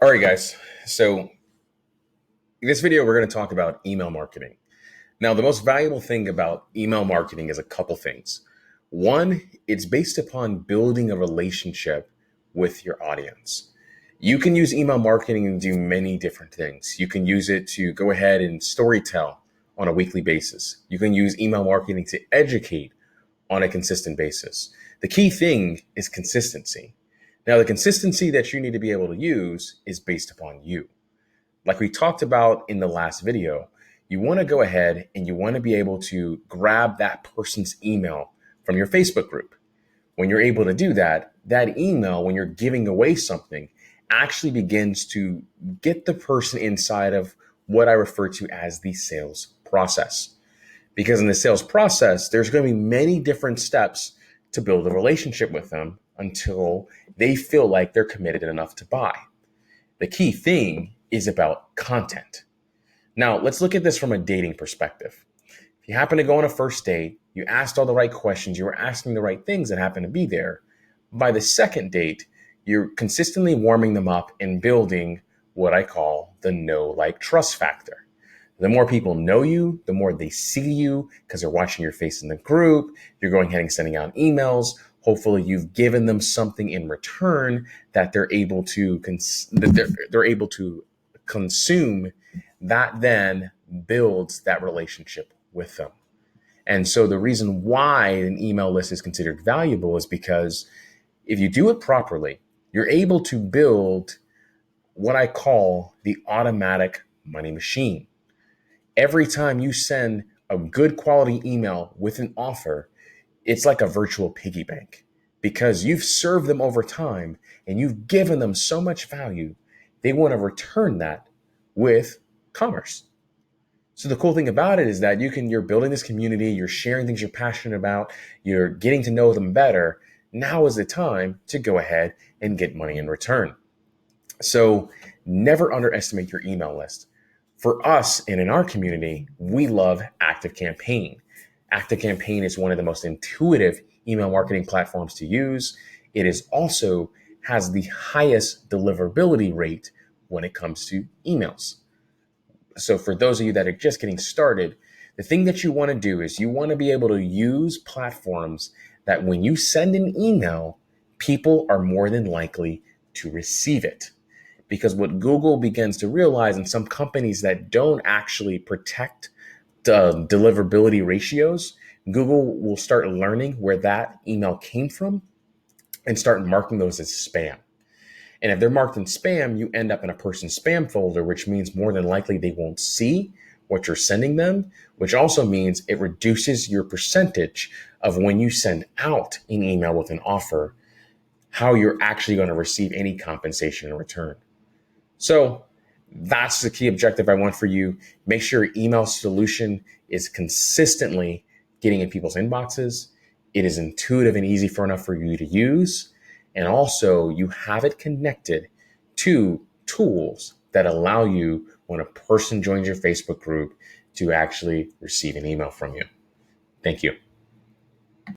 All right, guys. So in this video, we're going to talk about email marketing. Now, the most valuable thing about email marketing is a couple things. One, it's based upon building a relationship with your audience. You can use email marketing and do many different things. You can use it to go ahead and storytell on a weekly basis. You can use email marketing to educate on a consistent basis. The key thing is consistency. Now, the consistency that you need to be able to use is based upon you. Like we talked about in the last video, you want to go ahead and you want to be able to grab that person's email from your Facebook group. When you're able to do that, that email, when you're giving away something, actually begins to get the person inside of what I refer to as the sales process. Because in the sales process, there's going to be many different steps to build a relationship with them until they feel like they're committed enough to buy. The key thing is about content. Now, let's look at this from a dating perspective. If you happen to go on a first date, you asked all the right questions, you were asking the right things that happen to be there. By the second date, you're consistently warming them up and building what I call the know, like, trust factor. The more people know you, the more they see you because they're watching your face in the group. You're going ahead and sending out emails. Hopefully, you've given them something in return that they're able to they're able to consume. That then builds that relationship with them. And so the reason why an email list is considered valuable is because if you do it properly, you're able to build what I call the automatic money machine. Every time you send a good quality email with an offer, it's like a virtual piggy bank because you've served them over time and you've given them so much value. They want to return that with commerce. So the cool thing about it is that you're building this community, you're sharing things you're passionate about, you're getting to know them better. Now is the time to go ahead and get money in return. So never underestimate your email list. For us and in our community, we love ActiveCampaign. ActiveCampaign is one of the most intuitive email marketing platforms to use. It is also has the highest deliverability rate when it comes to emails. So for those of you that are just getting started, the thing that you want to do is you want to be able to use platforms that when you send an email, people are more than likely to receive it. Because what Google begins to realize, and some companies that don't actually protect the deliverability ratios, Google will start learning where that email came from and start marking those as spam. And if they're marked in spam, you end up in a person's spam folder, which means more than likely they won't see what you're sending them, which also means it reduces your percentage of when you send out an email with an offer, how you're actually going to receive any compensation in return. So that's the key objective I want for you. Make sure your email solution is consistently getting in people's inboxes. It is intuitive and easy enough for you to use. And also you have it connected to tools that allow you, when a person joins your Facebook group, to actually receive an email from you. Thank you.